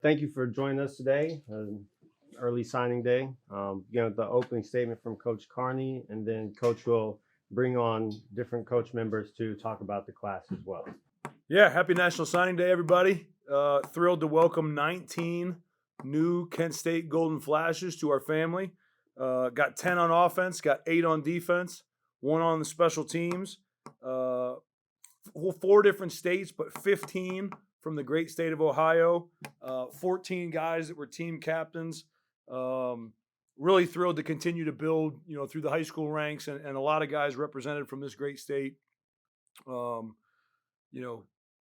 Thank you for joining us today, early signing day. The opening statement from Coach Carney, and then Coach will bring on different coach members to talk about the class as well. Yeah, happy National Signing Day, everybody. Thrilled to welcome 19 new Kent State Golden Flashes to our family. Got 10 on offense, got 8 on defense, 1 on the special teams. 4 different states, but 15 from the great state of Ohio. 14 guys that were team captains. Really thrilled to continue to build, through the high school ranks, and a lot of guys represented from this great state.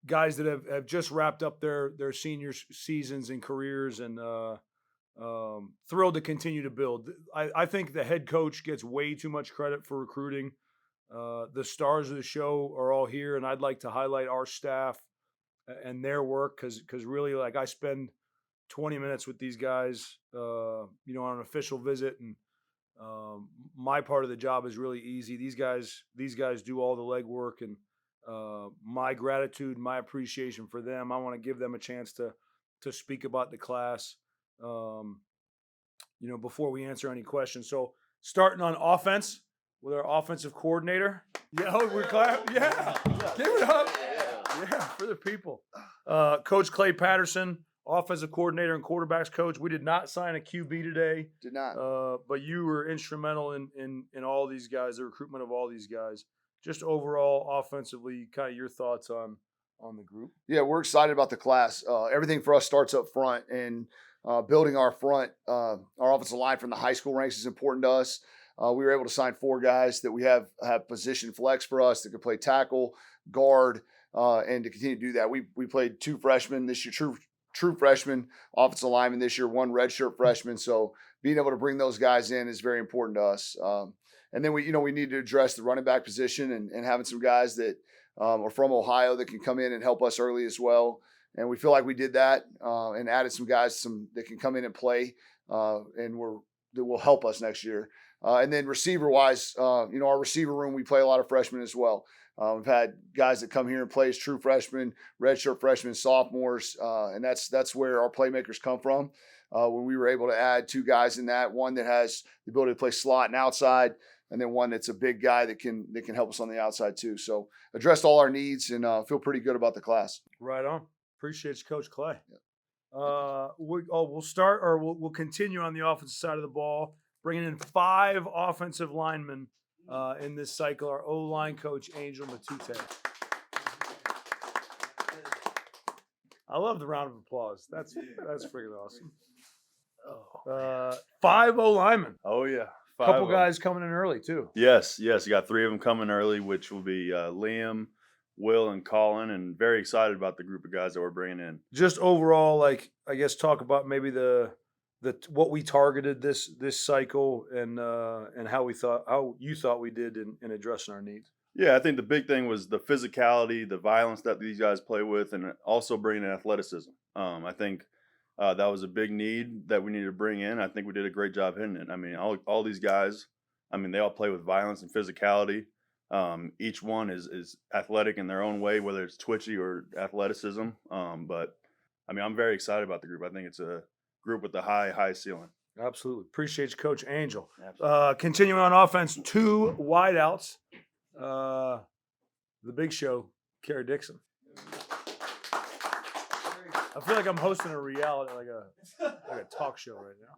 Guys that have just wrapped up their senior seasons and careers, and thrilled to continue to build. I think the head coach gets way too much credit for recruiting. The stars of the show are all here, and I'd like to highlight our staff and their work because really, like, I spend 20 minutes with these guys, on an official visit, and my part of the job is really easy. These guys do all the legwork, and my gratitude, my appreciation for them. I want to give them a chance to speak about the class, before we answer any questions. So starting on offense with our offensive coordinator. Yeah, we're clapping. Yeah, give it up. Yeah, for the people. Coach Clay Patterson, offensive coordinator and quarterbacks coach. We did not sign a QB today. Did not. But you were instrumental in all these guys, the recruitment of all these guys. Just overall, offensively, kind of your thoughts on the group. Yeah, we're excited about the class. Everything for us starts up front, and building our front, our offensive line from the high school ranks is important to us. We were able to sign 4 guys that we have position flex for us that could play tackle, guard, and to continue to do that. We played 2 freshmen this year, true freshmen, offensive linemen this year, 1 redshirt freshman. So being able to bring those guys in is very important to us. And then we need to address the running back position and having some guys that are from Ohio that can come in and help us early as well. And we feel like we did that and added some guys that can come in and play that will help us next year. And then receiver-wise, our receiver room, we play a lot of freshmen as well. We've had guys that come here and play as true freshmen, redshirt freshmen, sophomores, and that's where our playmakers come from. When we were able to add 2 guys in that, one that has the ability to play slot and outside, and then one that's a big guy that can help us on the outside too. So addressed all our needs and feel pretty good about the class. Right on. Appreciate you, Coach Clay. Yeah. We'll continue on the offensive side of the ball, bringing in 5 offensive linemen in this cycle. Our O-line coach, Angel Matute. I love the round of applause. That's freaking awesome. 5 O-linemen. Oh, yeah. A couple guys coming in early, too. Yes. You got 3 of them coming early, which will be Liam, Will, and Colin, and very excited about the group of guys that we're bringing in. Just overall, talk about maybe the what we targeted this cycle and how you thought we did in addressing our needs. Yeah, I think the big thing was the physicality, the violence that these guys play with, and also bringing in athleticism. I think that was a big need that we needed to bring in. I think we did a great job hitting it. I mean, all these guys, they all play with violence and physicality. Each one is athletic in their own way, whether it's twitchy or athleticism. But I'm very excited about the group. I think it's a group with a high ceiling. Absolutely. Appreciate you, Coach Angel. Absolutely. Continuing on offense, 2 wideouts. The big show, Kerry Dixon. I feel like I'm hosting a reality, like a talk show right now.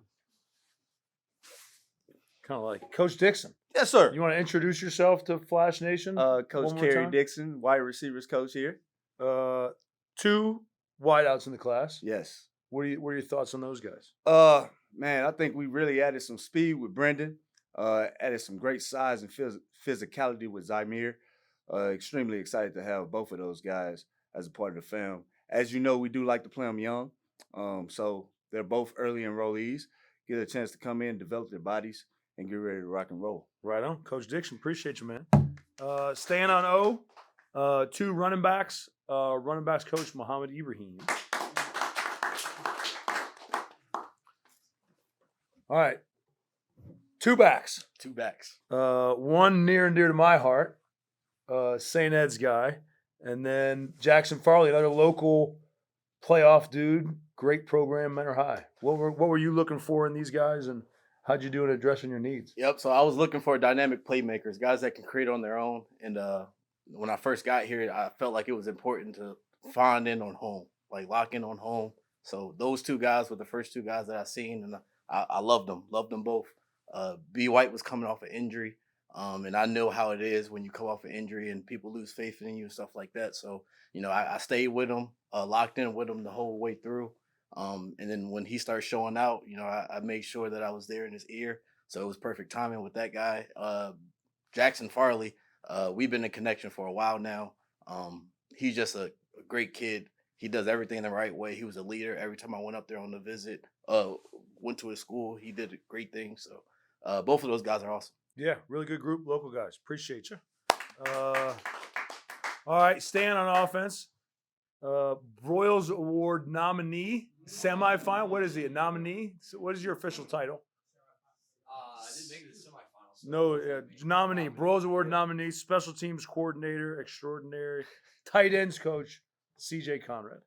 Kind of like Coach Dixon. Yes, sir. You want to introduce yourself to Flash Nation? Coach Kerry Dixon, wide receivers coach here. 2 wideouts in the class. Yes. What are your thoughts on those guys? Man, I think we really added some speed with Brendan. Added some great size and physicality with Zymir. Extremely excited to have both of those guys as a part of the fam. As you know, we do like to play them young. So they're both early enrollees. Get a chance to come in, develop their bodies, and get ready to rock and roll. Right on. Coach Dixon, appreciate you, man. Staying on O, 2 running backs. Running backs coach, Muhammad Ibrahim. All right. 2 backs. 2 backs. One near and dear to my heart, St. Ed's guy. And then Jackson Farley, another local playoff dude, great program, Menor High. What were you looking for in these guys, and how'd you do in addressing your needs? Yep. So I was looking for dynamic playmakers, guys that can create on their own. And when I first got here, I felt like it was important to find in on home, like lock in on home. So those two guys were the first two guys that I seen, and I loved them both. B. White was coming off an injury, and I know how it is when you come off an injury and people lose faith in you and stuff like that. So I stayed with him, locked in with him the whole way through. And then when he started showing out, I made sure that I was there in his ear. So it was perfect timing with that guy. Jackson Farley, we've been in connection for a while now. He's just a great kid. He does everything the right way. He was a leader. Every time I went up there on the visit, went to his school, he did a great thing. So both of those guys are awesome. Yeah, really good group, local guys. Appreciate you. All right, staying on offense. Broyles Award nominee, semifinal. What is he, a nominee? What is your official title? I didn't make it to the semifinals. No, nominee. Broyles Award nominee, special teams coordinator, extraordinary, tight ends coach, CJ Conrad.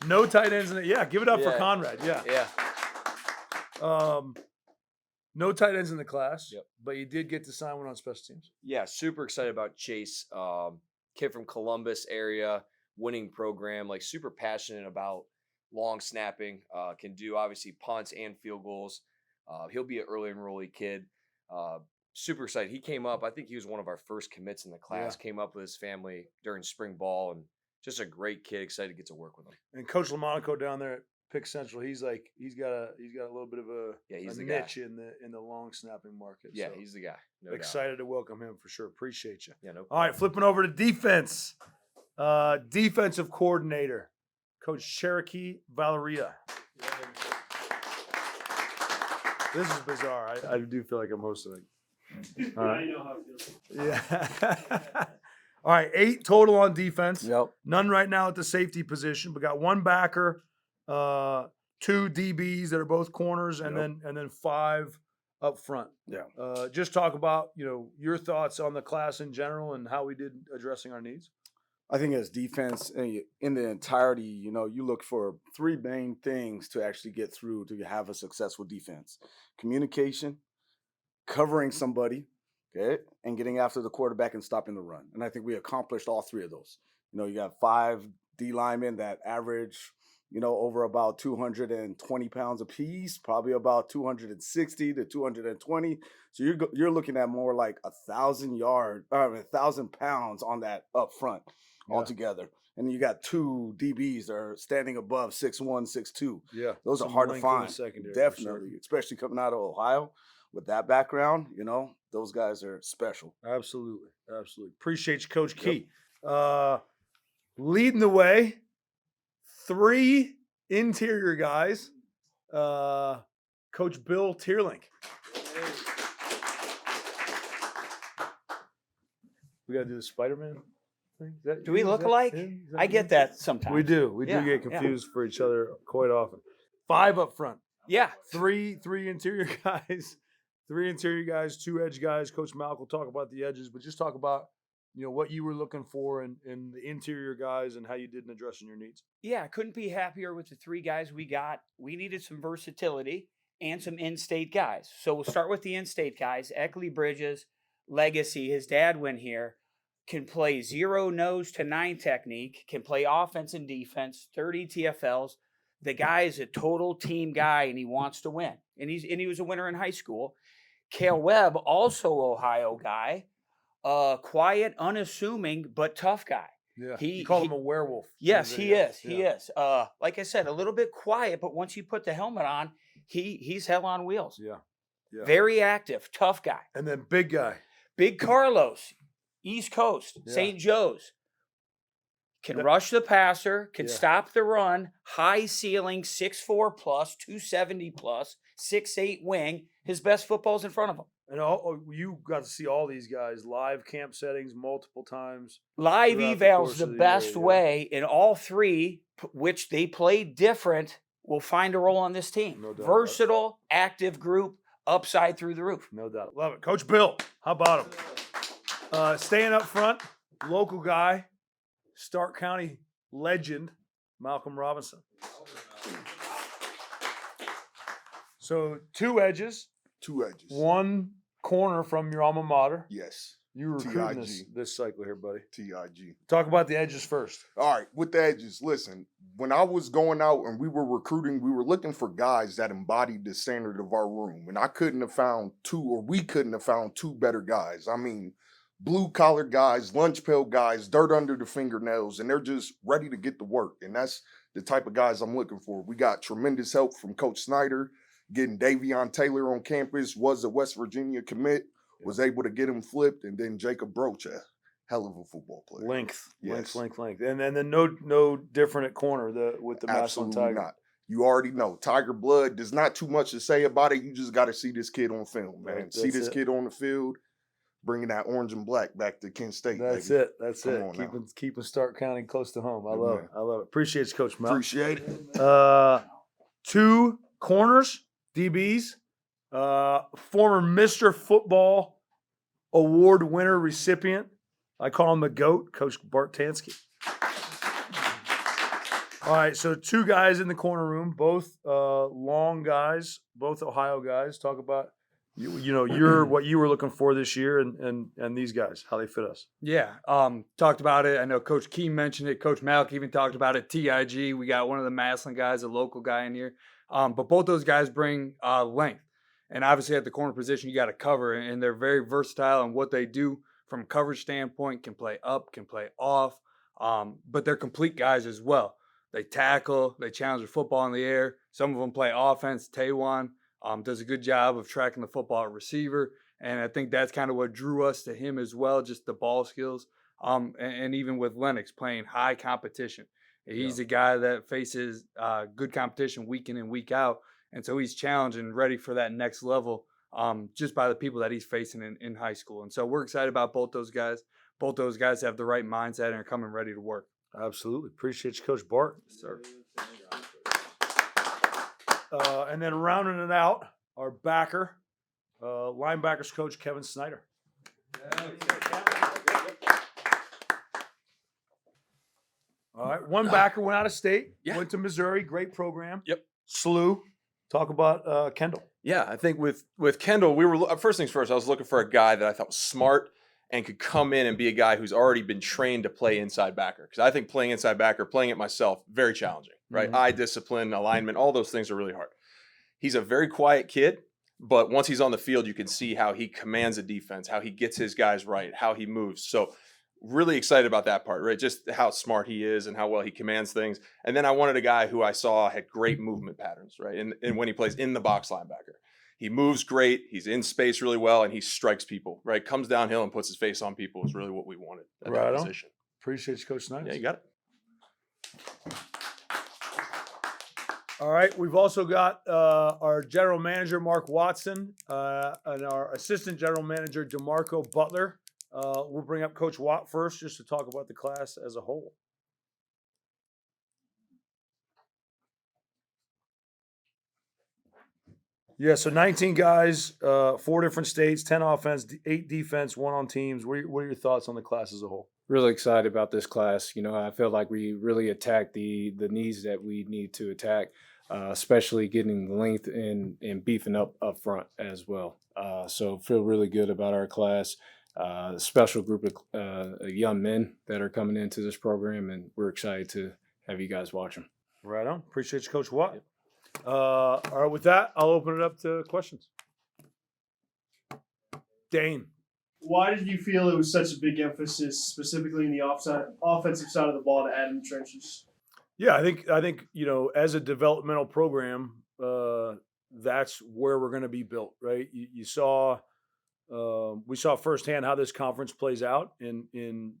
No tight ends in it. Yeah, give it up for Conrad. Yeah. Yeah. No tight ends in the class. Yep. But you did get to sign one on special teams. Yeah, super excited about Chase. Kid from Columbus area, winning program, like super passionate about long snapping. Can do obviously punts and field goals. He'll be an early enrollee kid. Super excited. He came up, I think he was one of our first commits in the class, came up with his family during spring ball, and just a great kid, excited to get to work with him. And Coach Lamonaco down there at Pick Central, he's got a little bit of a niche in the long snapping market. Yeah, so he's the guy. No excited to welcome him for sure. Appreciate you. Yeah, no All right, flipping over to defense. Defensive coordinator, Coach Cherokee Valeria. This is bizarre. I do feel like I'm hosting it. I know how it feels. Yeah. All right, 8 total on defense. Yep. None right now at the safety position. We got 1 backer, 2 DBs that are both corners, and then 5 up front. Yeah. Just talk about your thoughts on the class in general and how we did addressing our needs. I think as defense in the entirety, you look for 3 main things to actually get through to have a successful defense: communication, covering somebody, okay, and getting after the quarterback and stopping the run. And I think we accomplished all 3 of those. You got 5 D linemen that average, over about 220 pounds apiece, probably about 260 to 220. So you're looking at more like 1,000 pounds on that up front altogether. And you got 2 DBs that are standing above 6'1", 6'2". Yeah, those are hard to find. Definitely, especially coming out of Ohio with that background. Those guys are special. Absolutely. Appreciate you, Coach Key. Leading the way, 3 interior guys. Coach Bill Tierlink. We got to do the Spider-Man thing. Do we look alike? I get that sometimes. We do. We do get confused for each other quite often. 5 up front. Yeah. 3 interior guys. 3 interior guys, 2 edge guys. Coach Malk will talk about the edges, but just talk about what you were looking for in the interior guys and how you did in addressing your needs. Yeah, couldn't be happier with the 3 guys we got. We needed some versatility and some in-state guys. So we'll start with the in-state guys. Eckley Bridges, legacy. His dad went here. Can play 0 nose to 9 technique. Can play offense and defense. 30 TFLs. The guy is a total team guy, and he wants to win. And he was a winner in high school. Cale Webb, also Ohio guy. Quiet, unassuming, but tough guy. Yeah, you call him a werewolf. Yes, he is. He is. Like I said, a little bit quiet, but once you put the helmet on, he's hell on wheels. Yeah. Very active, tough guy. And then big guy. Big Carlos, East Coast, St. Joe's. Can rush the passer, can stop the run, high ceiling, 6'4 plus, 270 plus, 6'8 wing. His best football's in front of him. And you got to see all these guys live camp settings multiple times. Live eval's the best way, and all 3, which they played different, will find a role on this team. No doubt. Versatile, active group, upside through the roof. No doubt. Love it. Coach Bill, how about him? Staying up front, local guy, Stark County legend, Malcolm Robinson. So 2 edges, 2 edges. 1 corner from your alma mater. Yes. You were recruiting TIG. this cycle here, buddy. TIG. Talk about the edges first. All right, with the edges, listen, when I was going out and we were recruiting, we were looking for guys that embodied the standard of our room. And I couldn't have found 2, or we couldn't have found 2 better guys. I mean, blue collar guys, lunch pail guys, dirt under the fingernails, and they're just ready to get to work. And that's the type of guys I'm looking for. We got tremendous help from Coach Snyder, getting Davion Taylor on campus, was a West Virginia commit, was able to get him flipped, and then Jacob Broach, a hell of a football player. Length. Yes. Length. And then no different at corner with the Massillon Absolutely Tiger. not. You already know. Tiger blood, there's not too much to say about it. You just got to see this kid on film, man. Right, See that's this it. kid on the field, bringing that orange and black back to Kent State. That's baby. it. That's Come it. on now. Keeping Stark County close to home. I Good love man. it. I love it. Appreciate you, Coach Mel. Appreciate it. 2 corners, DBs. Former Mr. Football Award winner recipient. I call him the GOAT, Coach Bart Tansky. All right, so 2 guys in the corner room, both long guys, both Ohio guys. Talk about you're what you were looking for this year, and these guys, how they fit us. Yeah, talked about it. I know Coach Key mentioned it. Coach Malik even talked about it. TIG, we got one of the Massillon guys, a local guy in here. But both those guys bring length. And obviously at the corner position, you got to cover, and they're very versatile in what they do from a coverage standpoint, can play up, can play off, but they're complete guys as well. They tackle, they challenge the football in the air. Some of them play offense. Taiwan does a good job of tracking the football at receiver, and I think that's kind of what drew us to him as well, just the ball skills. And even with Lennox playing high competition. He's a guy that faces good competition week in and week out. And so he's challenged and ready for that next level just by the people that he's facing in high school. And so we're excited about both those guys. Both those guys have the right mindset and are coming ready to work. Absolutely. Appreciate you, Coach Bart. Sir. And then rounding it out, our backer, linebackers coach Kevin Snyder. All right. One backer went out of state, went to Missouri, great program. Yep. SLU. Talk about Kendall. Yeah, I think with Kendall, we were first things first. I was looking for a guy that I thought was smart and could come in and be a guy who's already been trained to play inside backer. Because I think playing inside backer, playing it myself, very challenging. Right, eye discipline, alignment, all those things are really hard. He's a very quiet kid, but once he's on the field, you can see how he commands a defense, how he gets his guys right, how he moves. So really excited about that part, right? Just how smart he is and how well he commands things. And then I wanted a guy who I saw had great movement patterns, right? And when he plays in the box linebacker, he moves great. He's in space really well, and he strikes people, right? Comes downhill and puts his face on people is really what we wanted at that position. Appreciate you, Coach Snyder. Yeah, you got it. All right. We've also got our general manager, Mark Watson, and our assistant general manager, DeMarco Butler. We'll bring up Coach Watt first just to talk about the class as a whole. Yeah, so 19 guys, 4 different states, 10 offense, 8 defense, 1 on teams. What are your thoughts on the class as a whole? Really excited about this class. You know, I feel like we really attacked the needs that we need to attack, especially getting the length and beefing up front as well. So feel really good about our class. A special group of young men that are coming into this program, and we're excited to have you guys watch them. Right on. Appreciate you, Coach Watt. All right, with that, I'll open it up to questions. Dane. Why did you feel it was such a big emphasis, specifically in the offensive side of the ball, to add in the trenches? Yeah, I think as a developmental program, that's where we're going to be built, right? We saw firsthand how this conference plays out in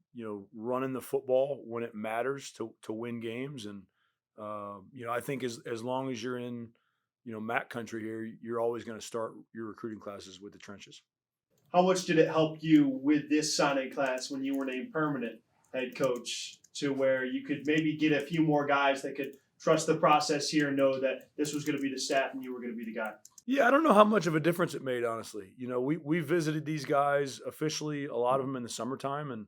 running the football when it matters to win games, and I think as long as you're in MAC country here, you're always going to start your recruiting classes with the trenches. How much did it help you with this signing class when you were named permanent head coach, to where you could maybe get a few more guys that could trust the process here and know that this was going to be the staff and you were going to be the guy? Yeah, I don't know how much of a difference it made, honestly. We visited these guys officially, a lot of them in the summertime, and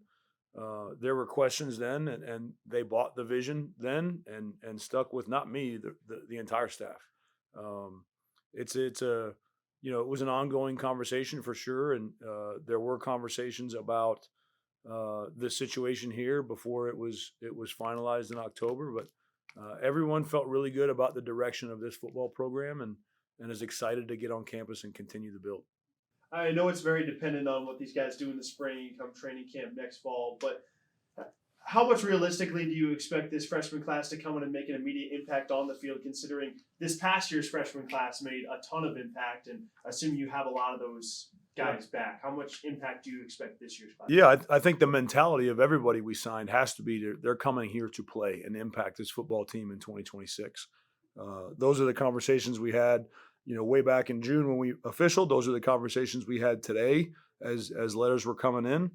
there were questions then, and they bought the vision then, and stuck with not me, the entire staff. It's a it was an ongoing conversation for sure, and there were conversations about the situation here before it was finalized in October. But everyone felt really good about the direction of this football program, and is excited to get on campus and continue the build. I know it's very dependent on what these guys do in the spring, come training camp next fall, but how much realistically do you expect this freshman class to come in and make an immediate impact on the field, considering this past year's freshman class made a ton of impact, and assuming you have a lot of those guys back, how much impact do you expect this year's class? Yeah, I think the mentality of everybody we signed has to be they're coming here to play and impact this football team in 2026. Those are the conversations we had, way back in June when we officialed. Those are the conversations we had today as letters were coming in.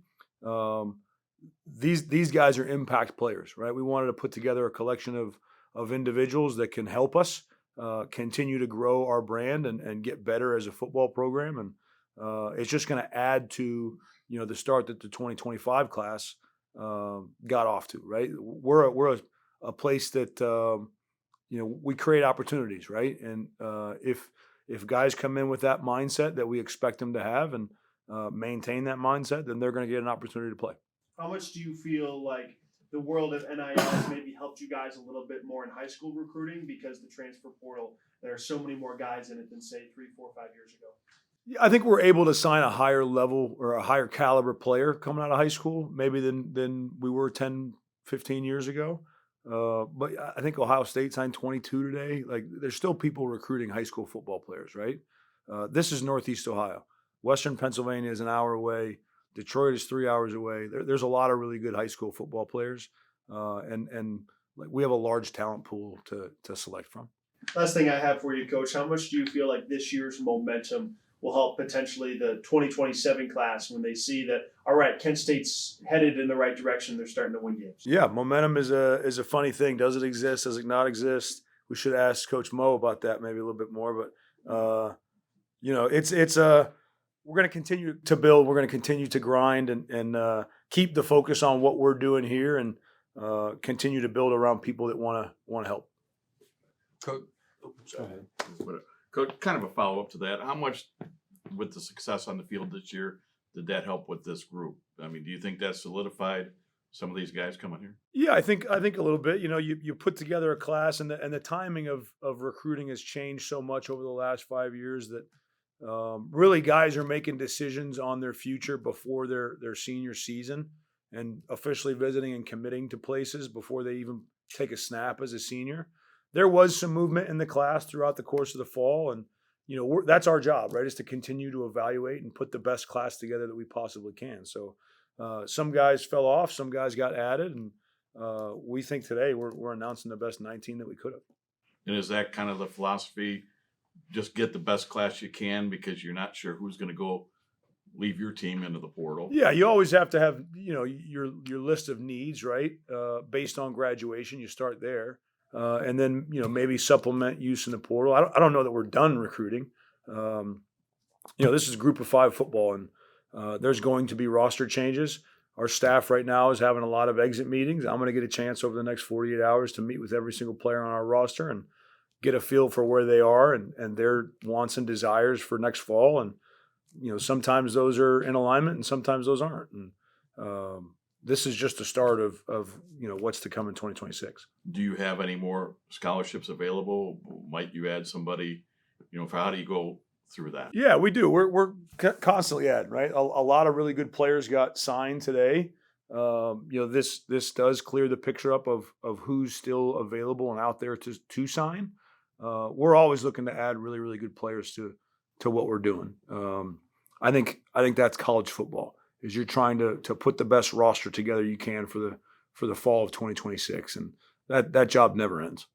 These guys are impact players, right? We wanted to put together a collection of individuals that can help us continue to grow our brand and get better as a football program. And it's just going to add to, the start that the 2025 class got off to, right? We're a place that, we create opportunities, right? And if guys come in with that mindset that we expect them to have and maintain that mindset, then they're going to get an opportunity to play. How much do you feel like the world of NIL has maybe helped you guys a little bit more in high school recruiting, because the transfer portal, there are so many more guys in it than, say, 3, 4, 5 years ago? Yeah, I think we're able to sign a higher level or a higher caliber player coming out of high school, maybe than we were 10, 15 years ago. But I think Ohio State signed 22 today. Like, there's still people recruiting high school football players, right? This is Northeast Ohio. Western Pennsylvania is an hour away. Detroit is 3 hours away. There's a lot of really good high school football players, and we have a large talent pool to select from. Last thing I have for you, Coach, how much do you feel like this year's momentum will help potentially the 2027 class when they see that, all right, Kent State's headed in the right direction, they're starting to win games? Yeah, momentum is a funny thing. Does it exist? Does it not exist? We should ask Coach Mo about that maybe a little bit more. But we're going to continue to build. We're going to continue to grind and keep the focus on what we're doing here, and continue to build around people that want to help. Coach, Coach, kind of a follow up to that. How much, with the success on the field this year, did that help with this group? I mean, do you think that solidified some of these guys coming here? Yeah, I think a little bit. You put together a class, and the timing of recruiting has changed so much over the last 5 years that really guys are making decisions on their future before their senior season, and officially visiting and committing to places before they even take a snap as a senior. There was some movement in the class throughout the course of the fall, and that's our job, right? Is to continue to evaluate and put the best class together that we possibly can. So some guys fell off, some guys got added, and we think today we're announcing the best 19 that we could have. And is that kind of the philosophy? Just get the best class you can, because you're not sure who's going to leave your team into the portal. Yeah, you always have to have your list of needs, right? Based on graduation, you start there. And then, maybe supplement use in the portal. I don't know that we're done recruiting. This is group of 5 football, and there's going to be roster changes. Our staff right now is having a lot of exit meetings. I'm going to get a chance over the next 48 hours to meet with every single player on our roster and get a feel for where they are and their wants and desires for next fall. And, sometimes those are in alignment and sometimes those aren't. And, this is just the start of what's to come in 2026. Do you have any more scholarships available? Might you add somebody, for how do you go through that? Yeah, we do. We're constantly adding, right? A lot of really good players got signed today. This does clear the picture up of who's still available and out there to sign. We're always looking to add really, really good players to what we're doing. I think that's college football. Is you're trying to put the best roster together you can for the fall of 2026, and that job never ends.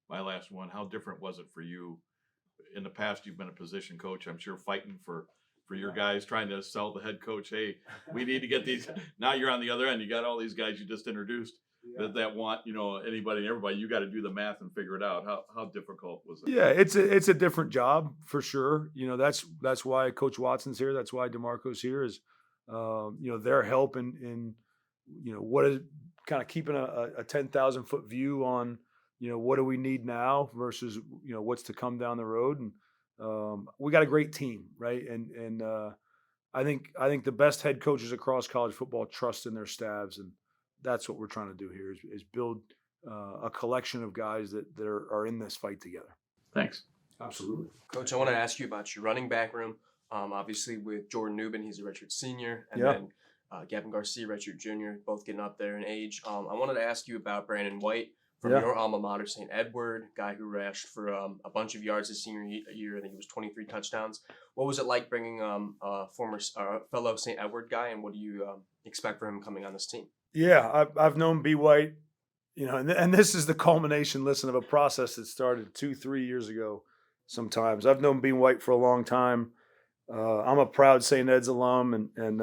My last one: how different was it for you? In the past, you've been a position coach. I'm sure fighting for your guys, trying to sell the head coach. Hey, we need to get these. Now you're on the other end. You got all these guys you just introduced that want anybody and everybody. You got to do the math and figure it out. How difficult was it? Yeah, it's a different job for sure. That's why Coach Watson's here. That's why DeMarco's here. Is their help in what is kind of keeping a 10,000 foot view on, what do we need now versus, what's to come down the road. And we got a great team, right? And I think the best head coaches across college football trust in their staffs, and that's what we're trying to do here is build a collection of guys that are in this fight together. Thanks. Absolutely. Coach, I want to ask you about your running back room. Obviously, with Jordan Newman, he's a redshirt senior, and Yeah. then Gavin Garcia, redshirt junior, both getting up there in age. I wanted to ask you about Brandon White from Yeah. your alma mater, St. Edward, guy who rushed for a bunch of yards his senior year. I think it was 23 touchdowns. What was it like bringing a former fellow St. Edward guy, and what do you expect for him coming on this team? Yeah, I've known B. White, and this is the culmination, listen, of a process that started 2-3 years ago. Sometimes I've known B. White for a long time. I'm a proud St. Ed's alum, and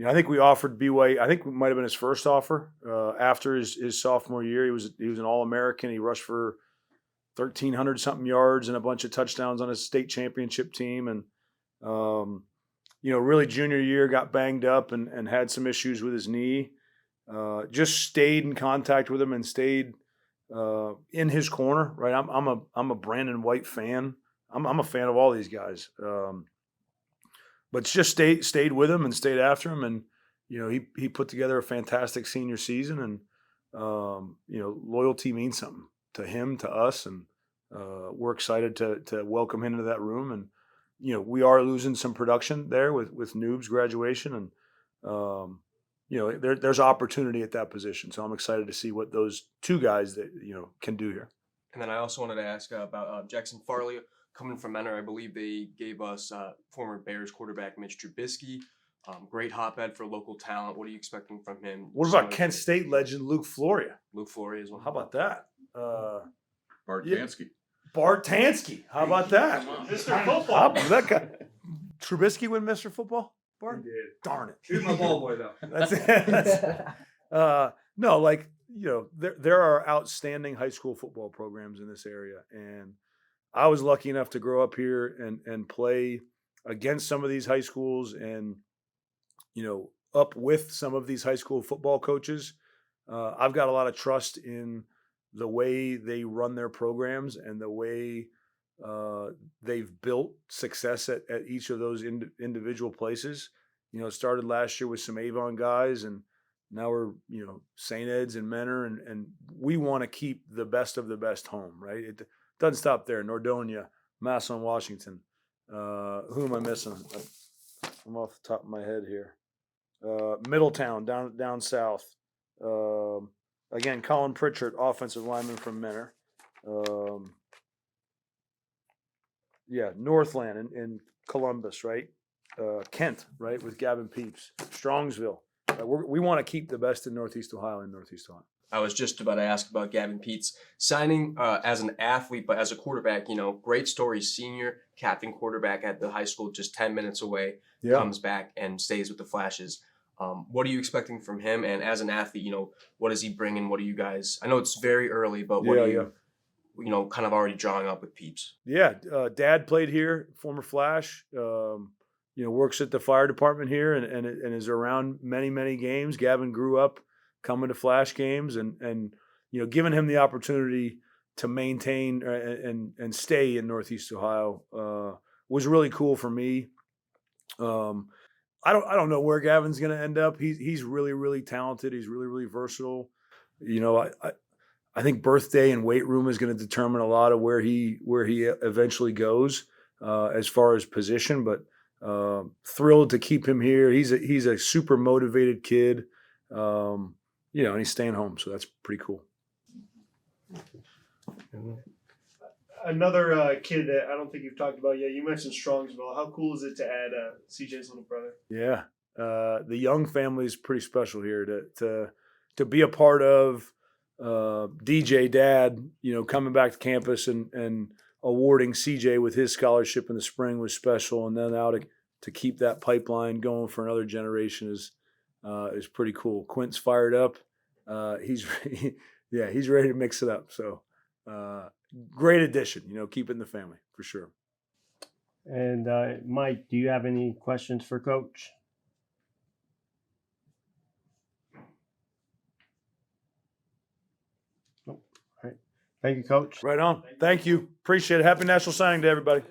I think we offered B. White. I think it might have been his first offer after his sophomore year. He was an All-American. He rushed for 1,300 something yards and a bunch of touchdowns on his state championship team, and really junior year got banged up and had some issues with his knee. Just stayed in contact with him and stayed in his corner. Right, I'm a Brandon White fan. I'm a fan of all these guys, but just stayed with him and stayed after him, and he put together a fantastic senior season, and loyalty means something to him, to us, and we're excited to welcome him into that room. And we are losing some production there with Noob's graduation, and there's opportunity at that position. So I'm excited to see what those two guys that can do here. And then I also wanted to ask about Jackson Farley coming from Mentor. I believe they gave us former Bears quarterback Mitch Trubisky. Great hotbed for local talent. What are you expecting from him? What about Kent State legend Luke Floria? Luke Floria as well. How about that? Bartansky. Bartansky. How about that? Mr. Football. That guy. Trubisky win Mr. Football? Bart? He did. Darn it. He was my ball boy, though. That's it. No, there are outstanding high school football programs in this area, and I was lucky enough to grow up here and play against some of these high schools, and up with some of these high school football coaches. I've got a lot of trust in the way they run their programs and the way they've built success at each of those individual places. It started last year with some Avon guys, and now we're St. Ed's and Mentor, and we want to keep the best of the best home, right? It doesn't stop there. Nordonia, Massillon, Washington. Who am I missing? I'm off the top of my head here. Middletown down south. Again, Colin Pritchard, offensive lineman from Mentor. Northland in Columbus, right? Kent, right, with Gavin Peeps. Strongsville. We want to keep the best in Northeast Ohio and Northeast Ohio. I was just about to ask about Gavin Peets signing as an athlete, but as a quarterback, great story. Senior captain quarterback at the high school, just 10 minutes away, comes back and stays with the Flashes. What are you expecting from him? And as an athlete, what does he bring in? What do you guys, I know it's very early, but what are you, kind of already drawing up with Peeps? Yeah. Dad played here, former Flash, works at the fire department here and is around many, many games. Gavin grew up coming to Flash games and giving him the opportunity to maintain and stay in Northeast Ohio was really cool for me. I don't know where Gavin's going to end up. He's really, really talented. He's really, really versatile. I think birthday and weight room is going to determine a lot of where he eventually goes as far as position. But thrilled to keep him here. He's a super motivated kid. And he's staying home, so that's pretty cool. Another kid that I don't think you've talked about yet. You mentioned Strongsville. How cool is it to add CJ's little brother? Yeah, the Young family is pretty special here. To be a part of DJ Dad, coming back to campus and awarding CJ with his scholarship in the spring was special, and then now to keep that pipeline going for another generation is pretty cool. Quint's fired up. He's ready to mix it up. So great addition, keeping the family for sure. And Mike, do you have any questions for Coach? Thank you, Coach. Right on. Thank you. Appreciate it. Happy National Signing Day, everybody.